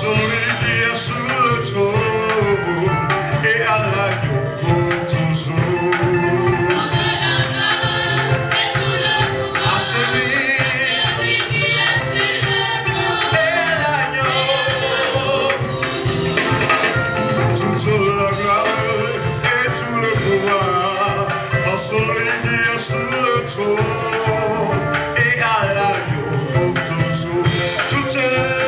celui qui est sur le trône et à l'agneau pour toujours. À celui qui est sur le trône et l'agneau, toute la gloire et tout le pouvoir, à celui qui est sur le trône et à l'agneau pour toujours. Tout est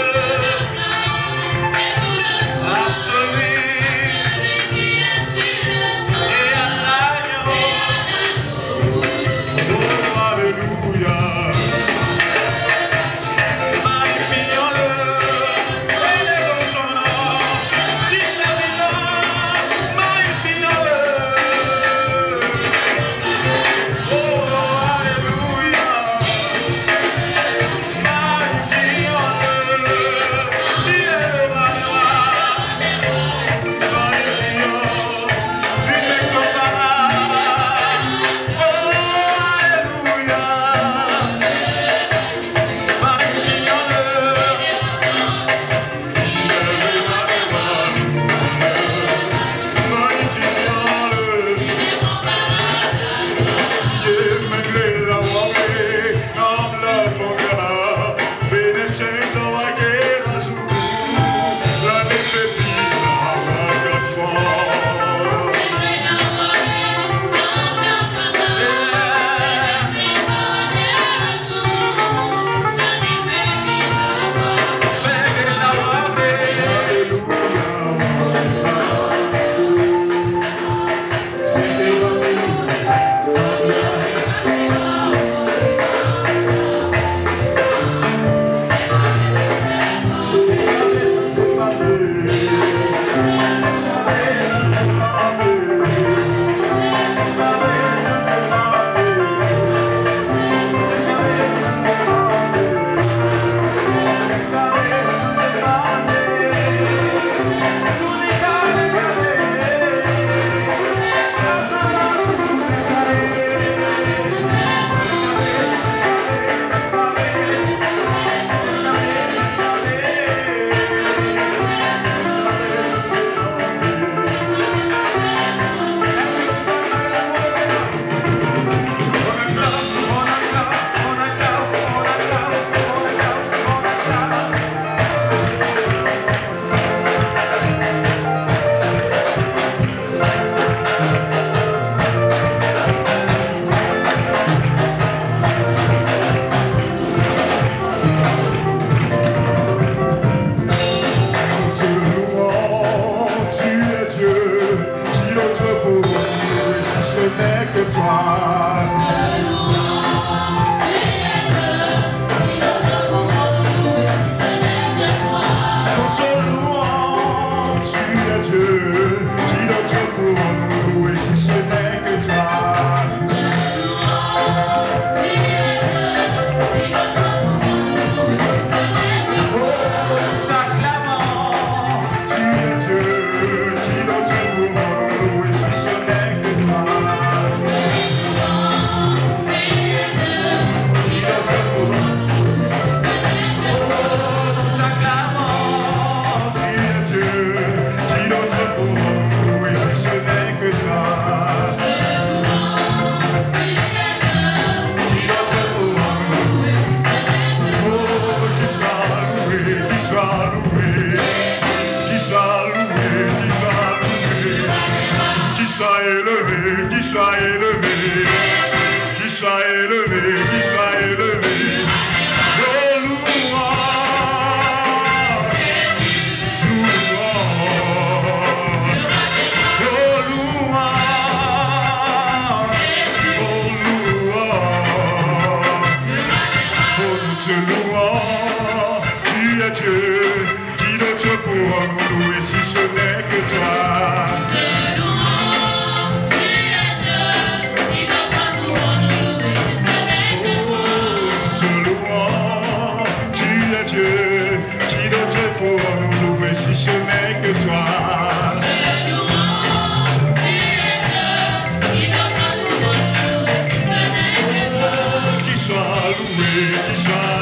Qui soit loué, qui soit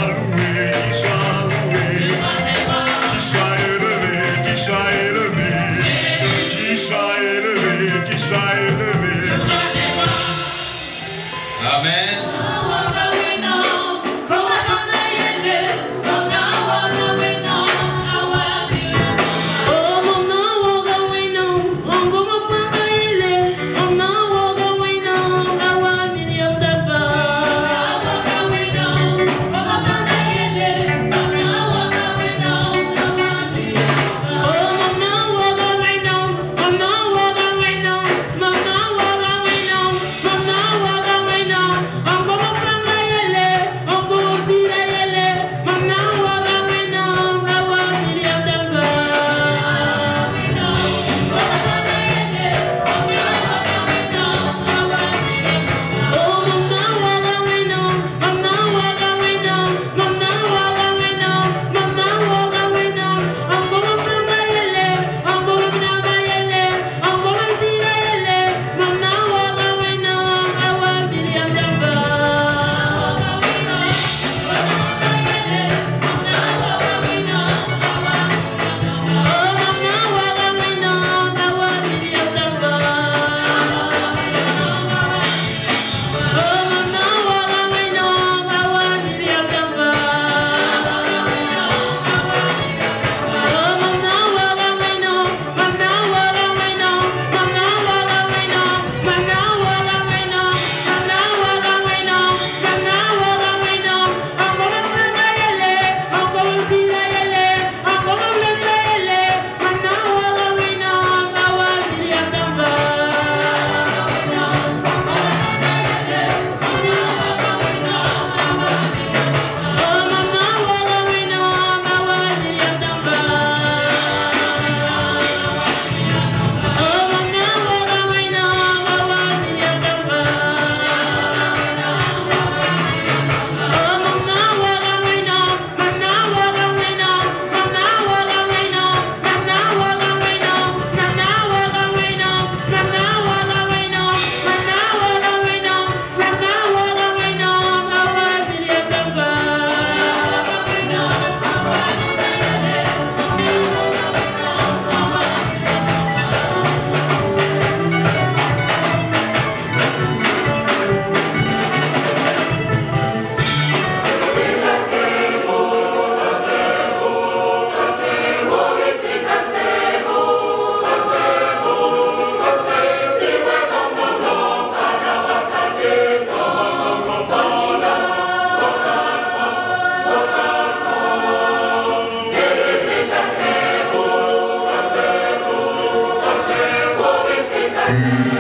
loué, qui soit loué. Amen.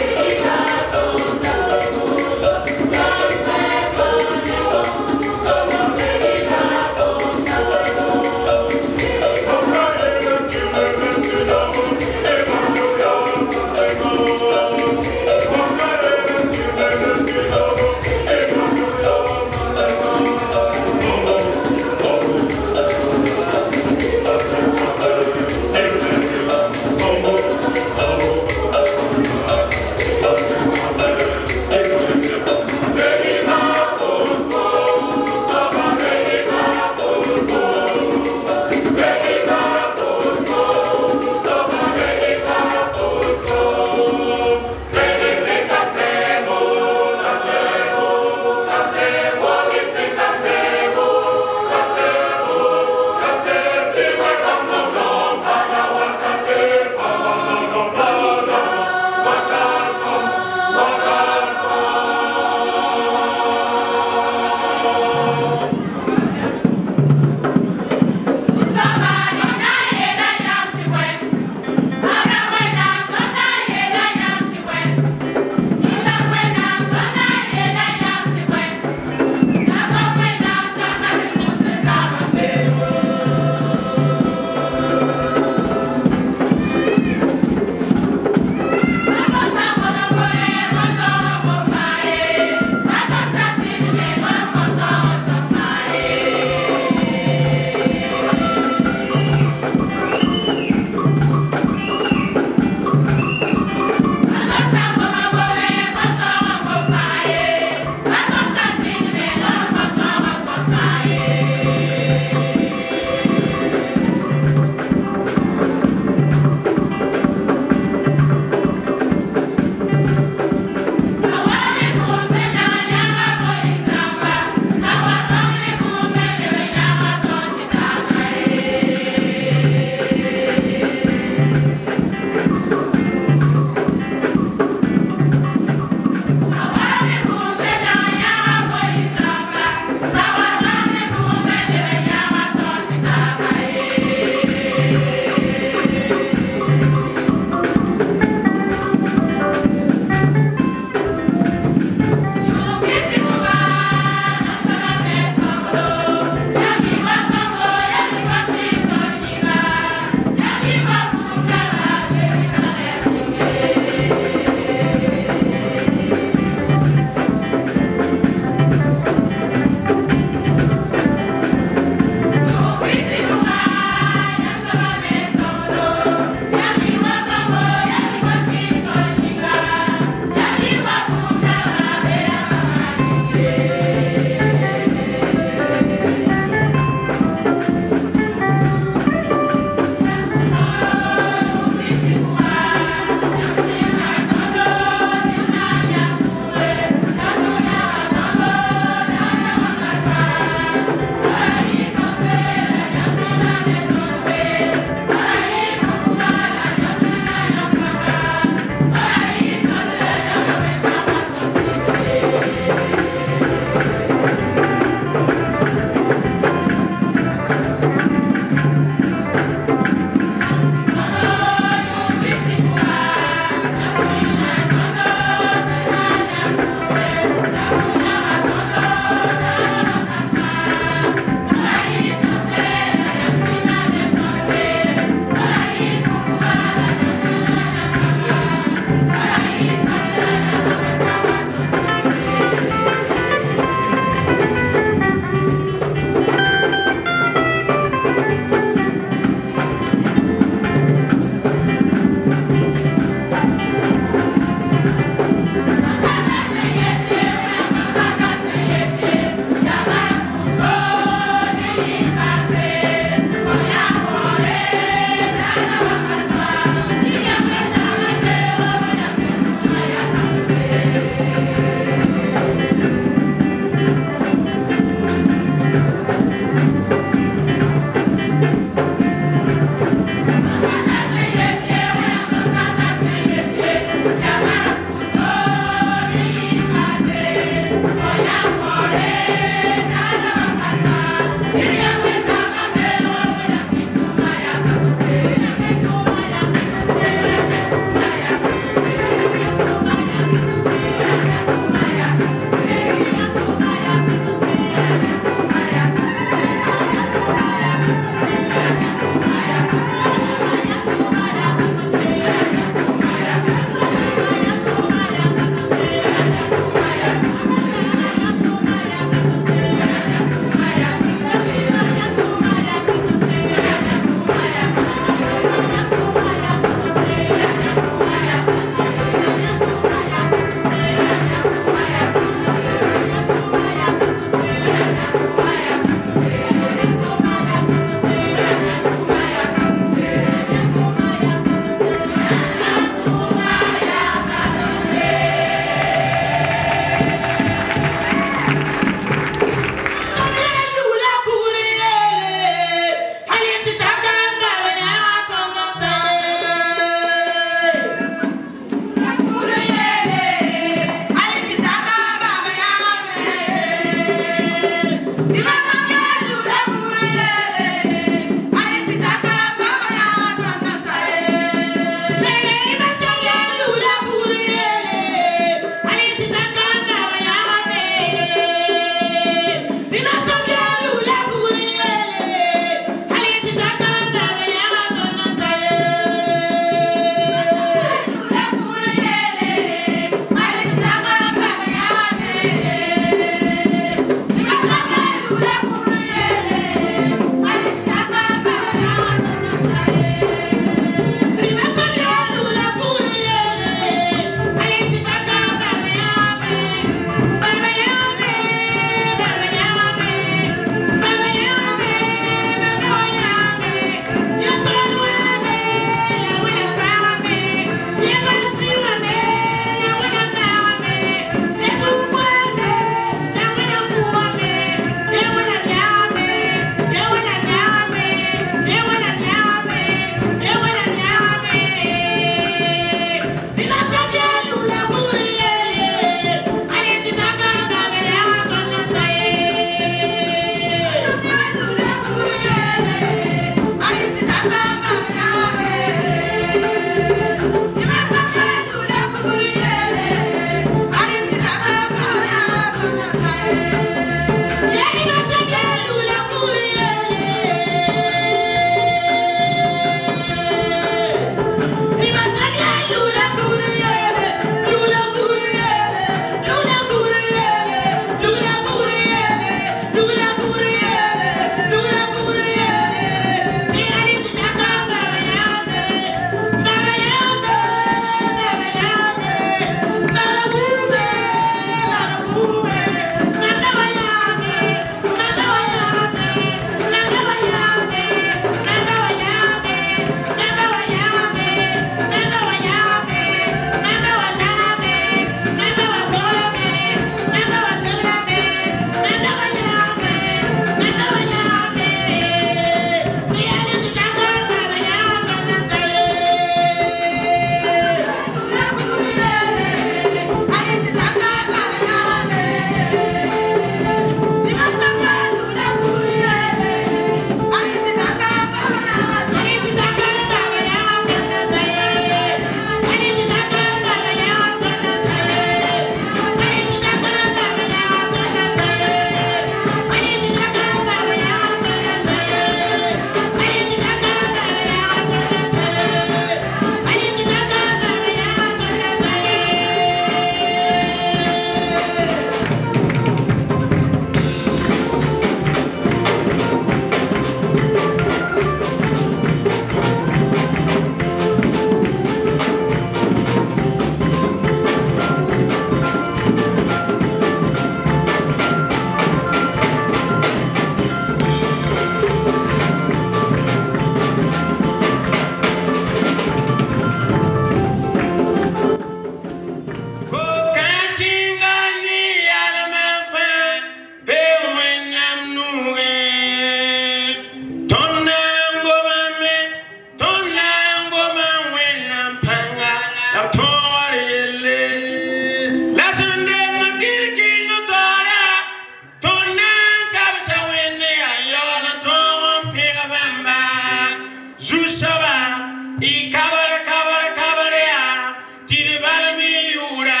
I kabare kabare kabare ya tiri balmi yura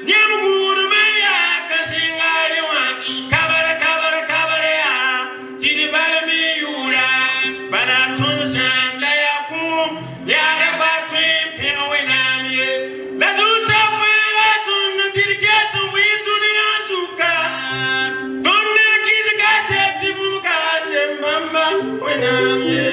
nyamgur maya kasingari wa kabare kabare kabare ya tiri balmi yura bana tun sanda ya kum ya raba twin pewe namye la du sa fela tun tiri getu wi dunya suka tun giz ka seti bum ka jemamba we namye.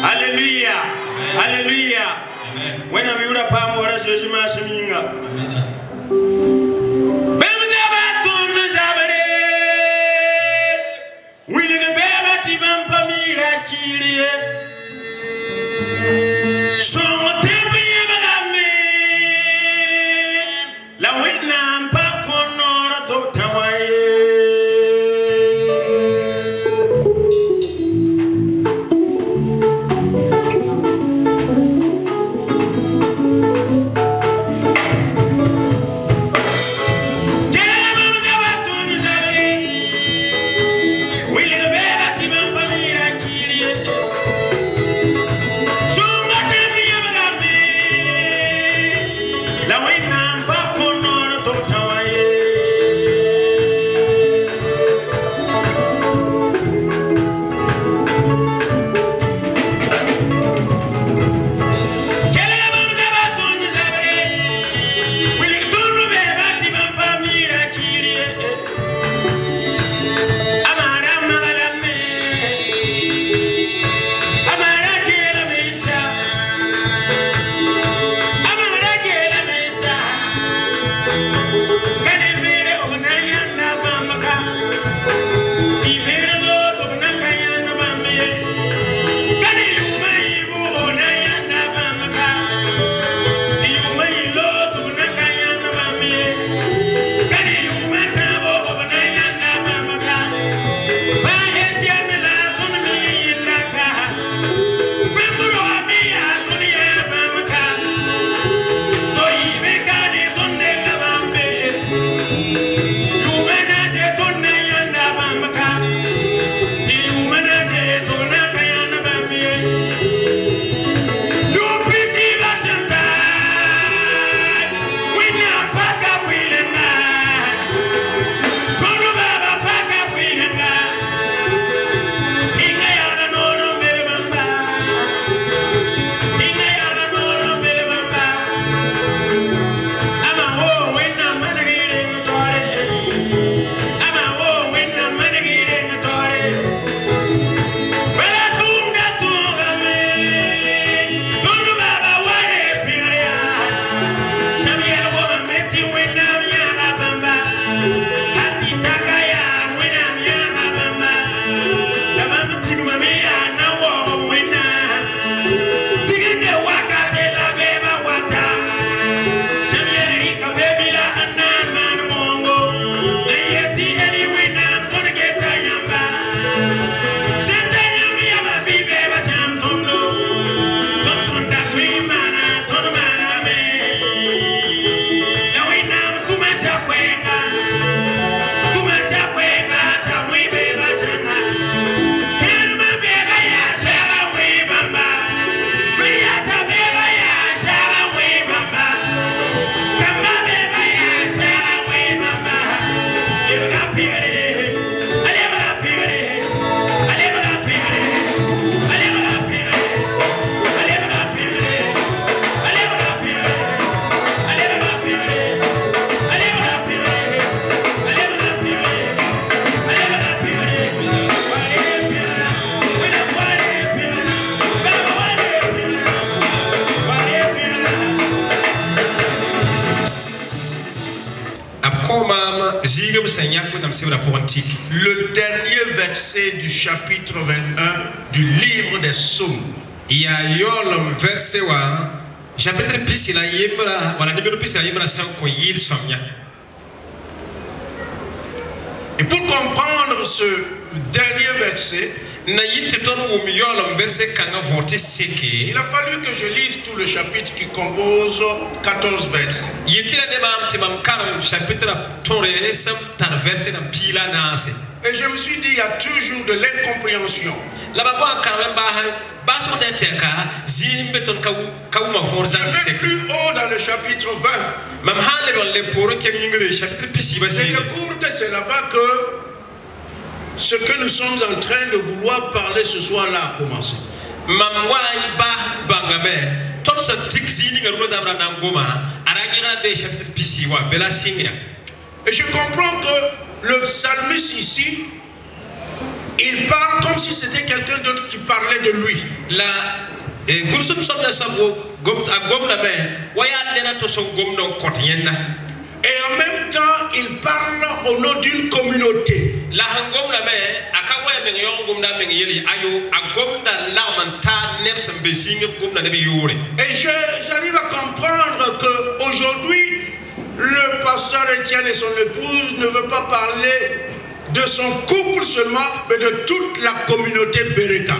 Hallelujah. Hallelujah. When I'm in a palm or a session, Le dernier verset du chapitre 21 du livre des Psaumes. Il y a un verset chapitre pisi la yembra wala numéro pisi la yembra sanko yil somnya. Et pour comprendre ce dernier verset, na yitte ton wum yolom verset kanga vorti seke. Il a fallu que je lise tout le chapitre qui compose 14 versets. Yitila de mam timam karam chapitre tore sam tar verset na pila nase. Et je me suis dit, il y a toujours de l'incompréhension. La baba karam bahar baso de teka zimbe ton kawuma forza c'est plus haut dans le chapitre 20. Mam hale le pour que yingre chapitre pisi ba je découvre que c'est là-bas que ce que nous sommes en train de vouloir parler ce soir-là a commencé. Mam wai ba bangabe ton se tikzini ngaro zabra nangoma aragira de chapitre pisi wa bela singa. Et je comprends que le psalmiste ici, il parle comme si c'était quelqu'un d'autre qui parlait de lui. Et en même temps, il parle au nom d'une communauté. Et j'arrive à comprendre qu'aujourd'hui, le pasteur Étienne et son épouse ne veulent pas parler de son couple seulement, mais de toute la communauté Bereka.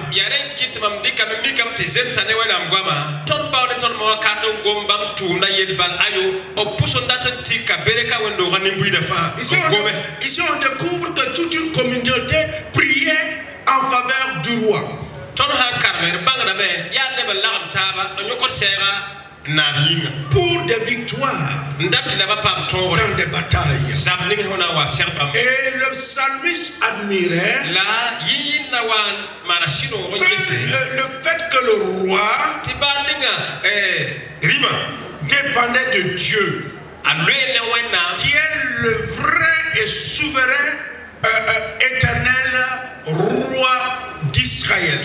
Ici on découvre que toute une communauté priait en faveur du roi. Pour des victoires dans des batailles. Et le psalmiste admirait le fait que le roi dépendait de Dieu, qui est le vrai et souverain éternel roi d'Israël.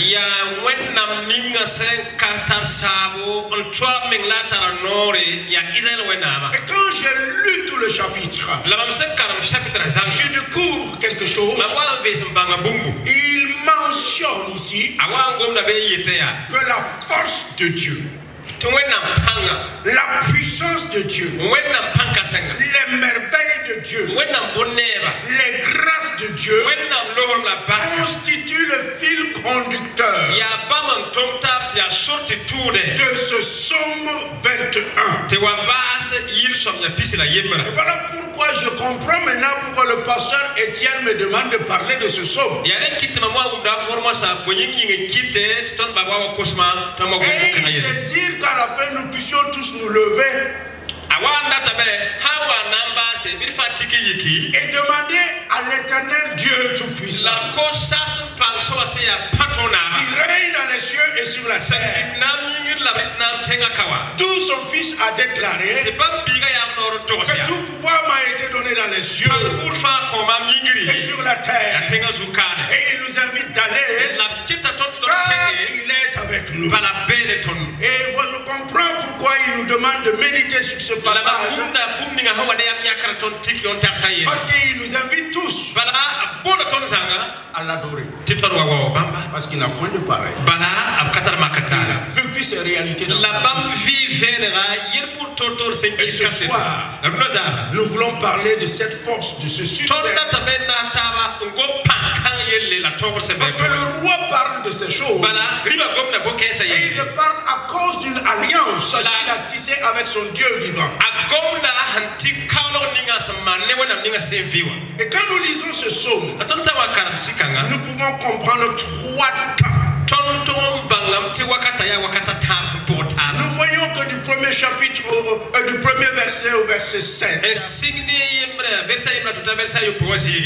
Et quand j'ai lu tout le chapitre, je découvre quelque chose. Il mentionne ici que la force de Dieu, la puissance de Dieu, les merveilles de Dieu, les grâces de Dieu constituent le fil conducteur de ce psaume 21. Et voilà pourquoi je comprends maintenant pourquoi le pasteur Étienne me demande de parler de ce psaume. Et il désire qu'à la fin nous puissions tous nous lever et demander à l'éternel Dieu Tout-Puissant, qui règne dans les cieux et sur la terre, d'où son fils a déclaré que tout pouvoir m'a été donné dans les cieux et sur la terre. Et il nous invite d'aller car il est avec nous. Et je comprends pourquoi il nous demande de méditer sur ce passage. Parce qu'il nous invite tous à l'adorer. Parce qu'il n'a point de pareil. Il a vécu ces réalités dans sa vie. Et ce soir, nous voulons parler de cette force, de ce succès. Parce que le roi parle de ces choses. Et il parle à cause d'une alliance qu'il a tissée avec son Dieu vivant. Et quand nous lisons ce psaume, nous pouvons comprendre trois temps. Nous voyons que du premier chapitre, du premier verset au verset 7,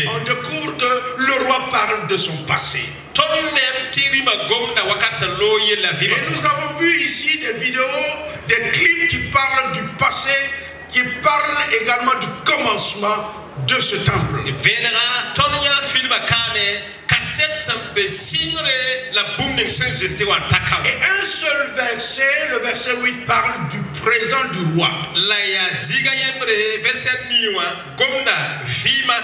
on découvre que le roi parle de son passé. Et nous avons vu ici des vidéos, des clips qui parlent du passé, qui parlent également du commencement de ce temple. Et un seul verset, le verset 8, parle du présent du roi. La ya ziga yemre verset niwa gomna vima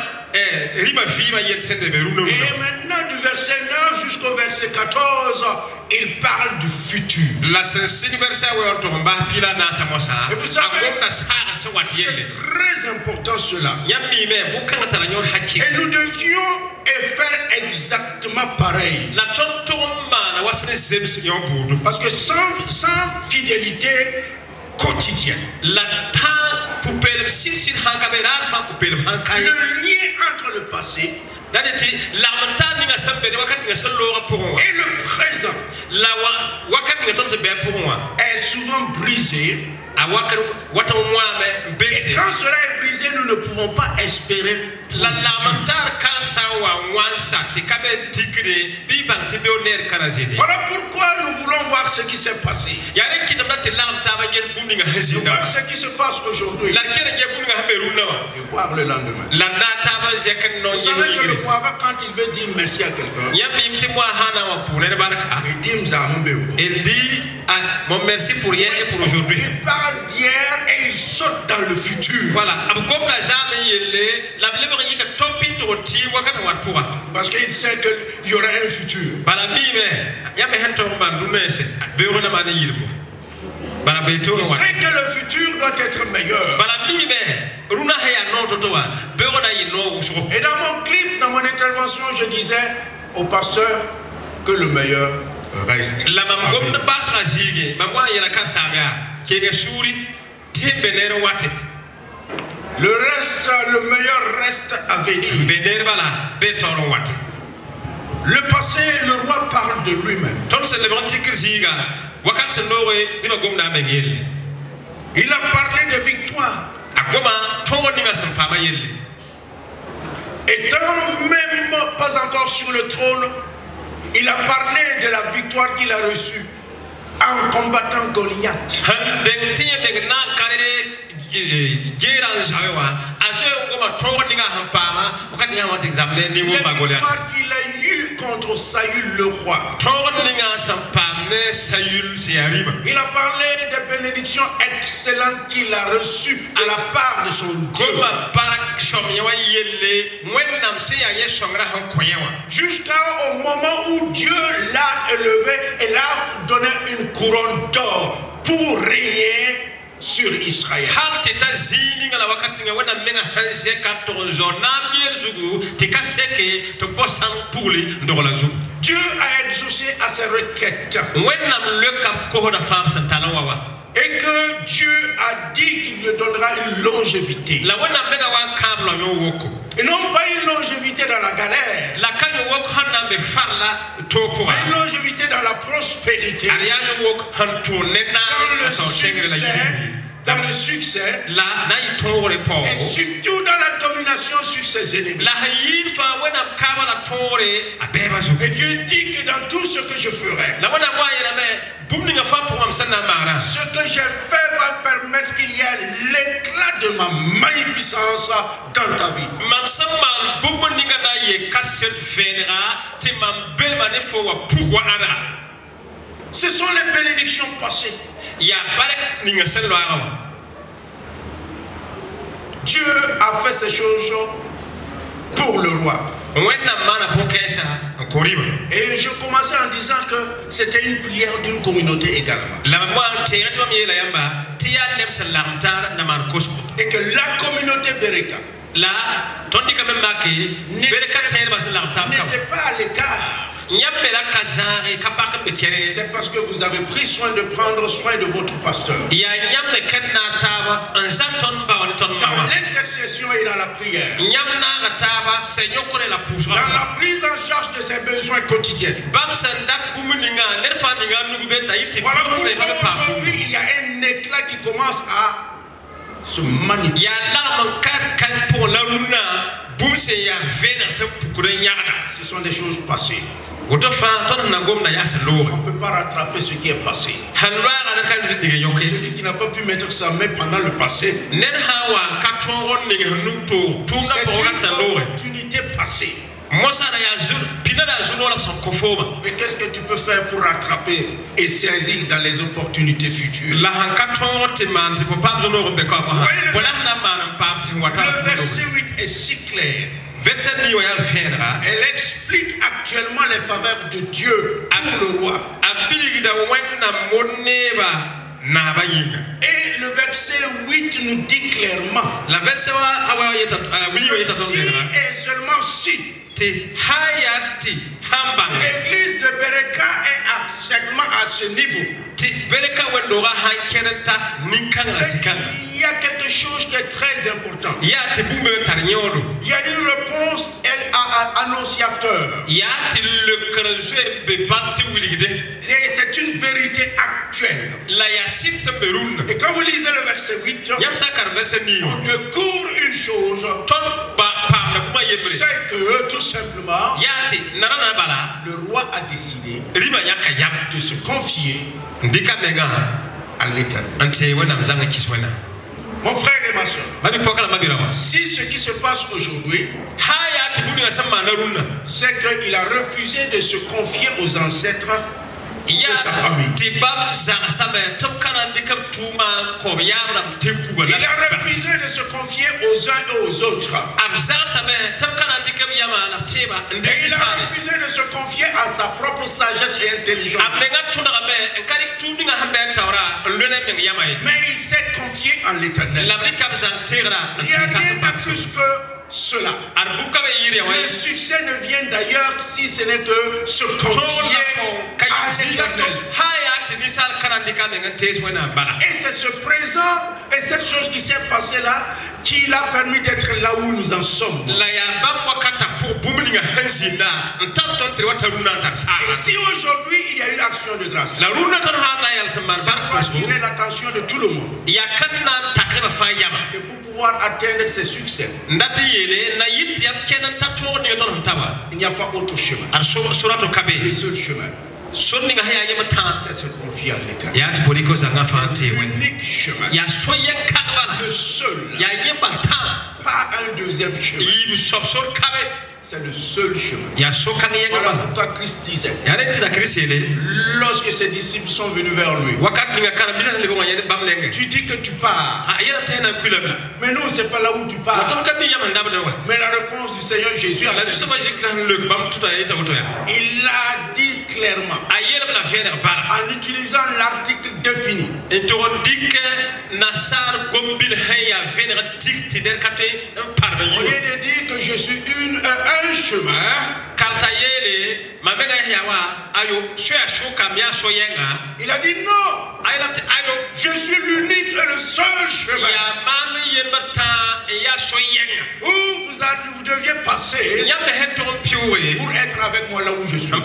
rima vima yelsende beruno. Et maintenant du verset 9 jusqu'au verset 14, il parle du futur. La sensible verset où on tombe pila na samosa. Et vous savez, c'est très important cela. Et nous devions faire exactement pareil. Parce que sans fidélité quotidienne, le lien entre le passé et le présent est souvent brisé. Et quand cela est brisé, nous ne pouvons pas espérer. Voilà pourquoi nous voulons voir ce qui s'est passé. Nous voir ce qui se passe aujourd'hui. Et voir le lendemain. Vous savez que le Moava, quand il veut dire merci à quelqu'un, il dit mon merci pour hier et pour aujourd'hui. Il parle d'hier et il saute dans le futur. Voilà. Parce qu'il sait qu'il y aura un futur. Il sait que le futur doit être meilleur. Et dans mon clip, dans mon intervention, je disais au pasteur que le meilleur reste. Le meilleur reste à venir. Le passé, le roi parle de lui-même. Il a parlé de victoire. Étant même pas encore sur le trône, il a parlé de la victoire qu'il a reçue en combattant Goliath. Les victoires qu'il a eues contre Saül le roi. Il a parlé des bénédictions excellentes qu'il a reçues de la part de son Dieu. Jusqu'au moment où Dieu l'a élevé et l'a donné une couronne d'or pour régner sur Israël. Dieu a exaucé à ses requêtes. Et que Dieu a dit qu'il lui donnera une longévité. Et non pas une longévité dans la galère, mais une longévité dans la prospérité, dans le succès, et surtout dans la domination sur ses ennemis. Et Dieu dit que dans tout ce que je ferai, ce que j'ai fait va permettre qu'il y ait l'éclat de ma magnificence dans ta vie. Ce sont les bénédictions passées. Dieu a fait ces choses pour le roi. Et je commençais en disant que c'était une prière d'une communauté également. Et que la communauté Bereka n'était pas à l'écart. C'est parce que vous avez pris soin de prendre soin de votre pasteur. Dans l'intercession et dans la prière. Dans la prise en charge de ses besoins quotidiens. Voilà pourquoi aujourd'hui il y a un éclat qui commence à se manifester. Ce sont des choses passées. On ne peut pas rattraper ce qui est passé. Celui qui n'a pas pu mettre sa main pendant le passé, c'est une opportunité passée. Mais qu'est-ce que tu peux faire pour rattraper et saisir dans les opportunités futures? Le verset 8 est si clair. Elle explique actuellement les faveurs de Dieu pour le roi. Et le verset 8 nous dit clairement, si et seulement si l'église de Bereka est actuellement à ce niveau, il y a quelque chose qui est très important. Il y a une réponse annonciateur. Et c'est une vérité actuelle. Et quand vous lisez le verset 8, on découvre une chose, c'est que tout simplement, le roi a décidé de se confier à l'Éternel. Mon frère et ma soeur, si ce qui se passe aujourd'hui, c'est qu'il a refusé de se confier aux ancêtres de sa famille. Il a refusé de se confier aux uns et aux autres. Et il a refusé de se confier à sa propre sagesse et intelligence. Mais il s'est confié en l'Éternel. Il n'y a rien de plus que cela. Le succès ne vient d'ailleurs si ce n'est que se confier à l'Éternel. Et c'est ce présent et cette chose qui s'est passée là qui l'a permis d'être là où nous en sommes. Et si aujourd'hui il y a une action de grâce, ça doit attirer l'attention de tout le monde. Que pour pouvoir atteindre ces succès, il n'y a pas autre chemin. Le seul chemin, c'est se confier à l'Éternel. L'unique chemin, le seul, pas un deuxième chemin. C'est le seul chemin. Voilà pourquoi Christ disait, lorsque ses disciples sont venus vers lui, tu dis que tu pars. Mais non, c'est pas là où tu pars. Mais la réponse du Seigneur Jésus a dit, il l'a dit clairement en utilisant l'article défini. Au lieu de dire que je suis un chemin, il a dit non, je suis l'unique et le seul chemin. Où vous deviez passer pour être avec moi là où je suis. Et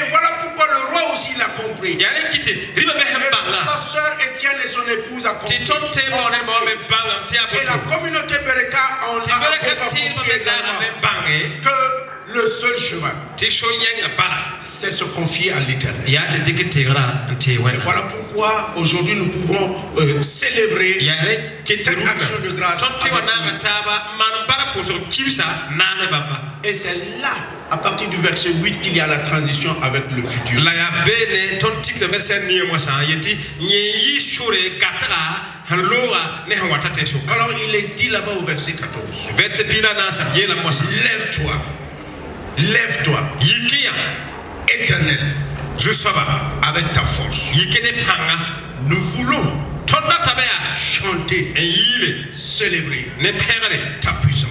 voilà pourquoi le roi aussi l'a compris. Et le pasteur Étienne et son épouse a compris. Et la communauté Bereka en a compris également que le seul chemin, c'est se confier à l'Éternel. Et voilà pourquoi aujourd'hui nous pouvons célébrer cette action de grâce. Et c'est là, à partir du verset 8, qu'il y a la transition avec le futur. Alors il est dit là-bas au verset 14. Lève-toi. Lève-toi, Éternel, avec ta force. Nous voulons chanter, célébrer ta puissance.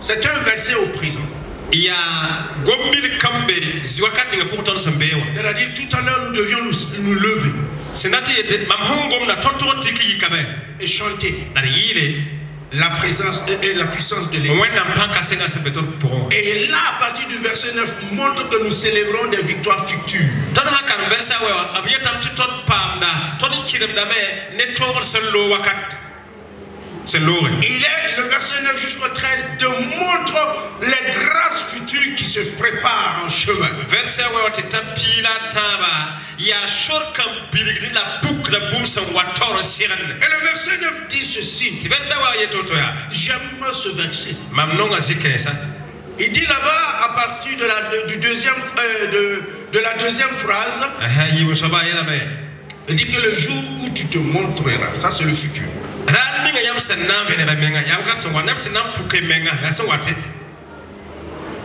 C'est un verset au présent. C'est-à-dire tout à l'heure nous devions nous lever et chanter la présence et la puissance de l'Éternel. Et là, à partir du verset 9, montre que nous célébrons des victoires futures. c'est l'or. Le verset 9 jusqu'au 13 démontre les grâces futures qui se préparent en chemin. Verset où tu t'appuies la taba, il y a short comme biligdi la boucle de boum sans water siren. Et le verset 9 dit ceci. Verset où il y a tout ça. J'aime ce verset. Maman a dit que ça. Il dit là-bas à partir de la deuxième phrase. Il dit que le jour où tu te montreras, ça c'est le futur.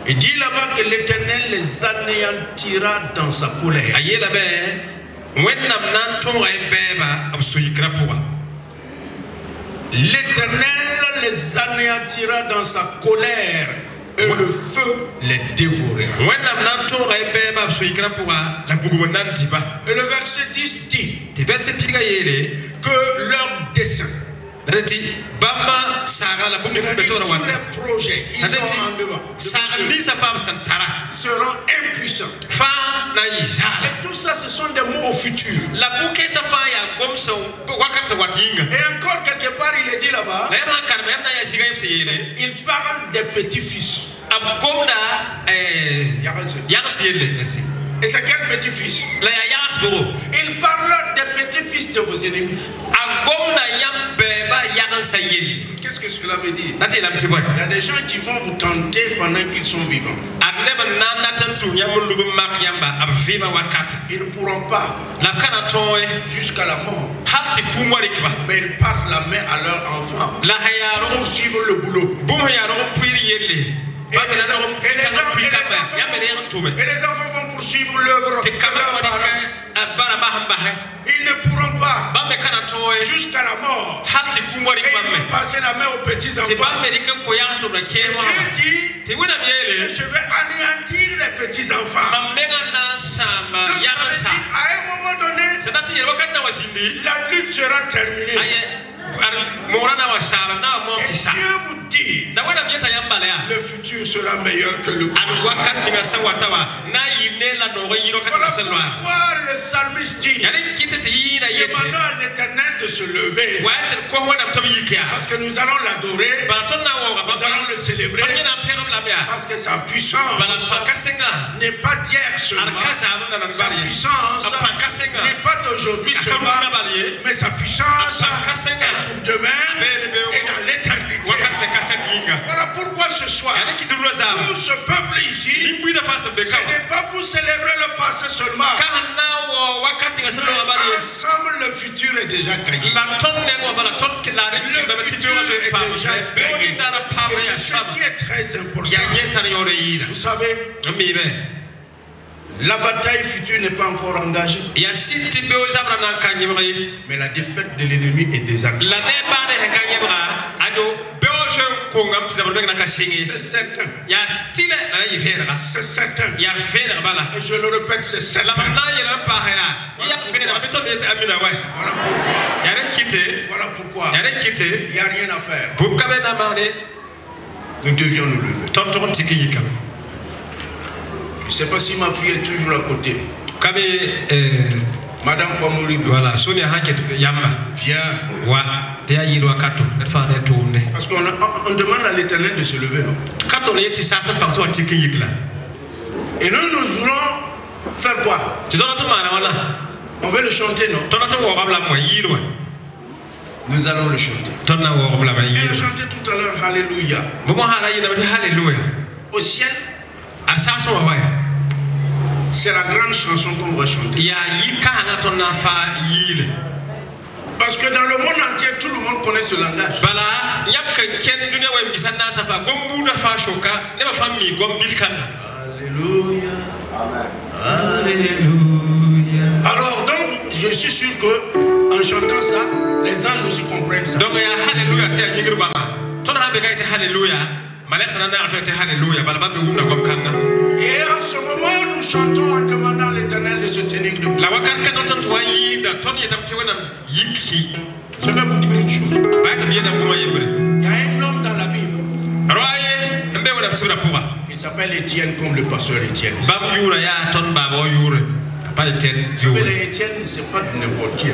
Il dit là-bas que l'Éternel les anéantira dans sa colère. L'Éternel les anéantira dans sa colère et le feu les dévorera. Et le verset 10 dit que leur dessein, tous les projets qu'ils ont en devant seront impuissants. Et tout ça, ce sont des mots au futur. Et encore quelque part, il est dit là-bas, il parle des petits-fils. Et c'est quel petit-fils? Il parle des petits-fils de vos ennemis. Qu'est-ce que cela veut dire? Il y a des gens qui vont vous tenter pendant qu'ils sont vivants. Ils ne pourront pas jusqu'à la mort. Mais ils passent la main à leurs enfants pour poursuivre le boulot. Et les enfants vont poursuivre l'œuvre de leurs parents. Ils ne pourront pas jusqu'à la mort. Et ils vont passer la main aux petits enfants. Et Dieu dit que je vais anéantir les petits enfants. À un moment donné, la lutte sera terminée. Et Dieu vous dit, le futur sera meilleur que le commencement. Voilà pourquoi le psalmiste dit, demandons à l'Éternel de se lever, parce que nous allons l'adorer, nous allons le célébrer, parce que sa puissance n'est pas d'hier seulement, sa puissance n'est pas d'aujourd'hui seulement, mais sa puissance est pour demain et dans l'éternité. Voilà pourquoi ce soir, pour ce peuple ici, ce n'est pas pour célébrer le passé seulement. Ensemble, le futur est déjà gagné. Le futur est déjà gagné. Et c'est ce qui est très important. Vous savez, la bataille future n'est pas encore engagée. Mais la défaite de l'ennemi est déjà gagnée. C'est certain. C'est certain. Et je le répète, c'est certain. Voilà pourquoi il n'y a rien à faire. Nous devions nous lever. Je ne sais pas si ma fille est toujours à côté. Madame Kwamori. Voilà, Sonia Haket Yamba. Viens. Parce qu'on demande à l'Éternel de se lever, non? Et nous voulons faire quoi? On veut le chanter, non? Nous allons le chanter. Et on a chanté tout à l'heure, Alléluia. Au ciel, c'est la grande chanson qu'on va chanter. Parce que dans le monde entier, tout le monde connaît ce langage. Alléluia. Alléluia. Alors donc, je suis sûr que en chantant ça, les anges aussi comprennent ça. Donc, Alléluia. Et en ce moment, nous chantons en demandant à l'Éternel de se tenir debout. Je vais vous dire une chose. Il y a un homme dans la Bible. Il s'appelle Étienne, comme le pasteur Étienne. Mais Étienne, ce n'est pas de n'importe qui.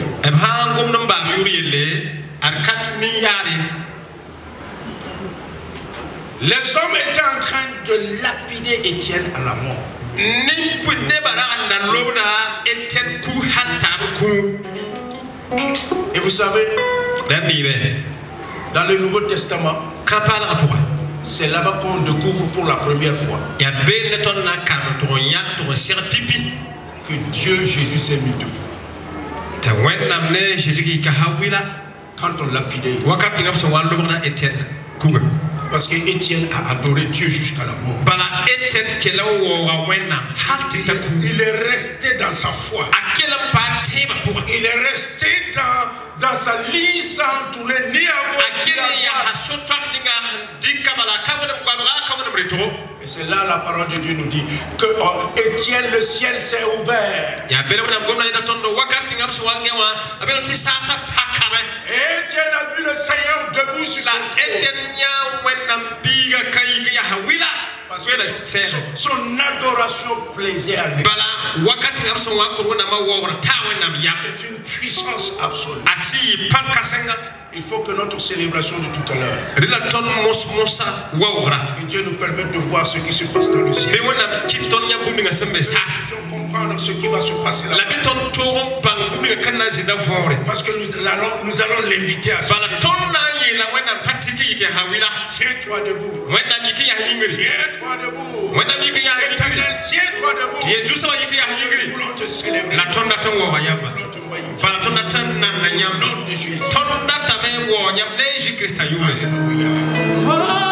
Les hommes étaient en train de lapider Étienne à la mort. Et vous savez, dans le Nouveau Testament, c'est là-bas qu'on découvre pour la première fois que Dieu Jésus s'est mis debout. Quand on lapidait Étienne. Parce que Étienne a adoré Dieu jusqu'à la mort. Il est resté dans sa foi. Il est resté dans sa ligne sans tourner ni à gauche ni à droite. Et c'est là la parole de Dieu nous dit que Étienne, le ciel s'est ouvert. Et Étienne a vu le Seigneur debout sur son trône. Parce que son adoration plaisait à lui. C'est une puissance absolue. Il faut que notre célébration de tout à l'heure, que Dieu nous permette de voir ce qui se passe dans le ciel. Nous puissions comprendre ce qui va se passer là. Parce que nous allons l'inviter à se tiens-toi debout. Tiens-toi debout. Éternel, tiens-toi debout. Nous voulons te célébrer. Nous voulons te magnifier. Au nom de Jésus. Alléluia.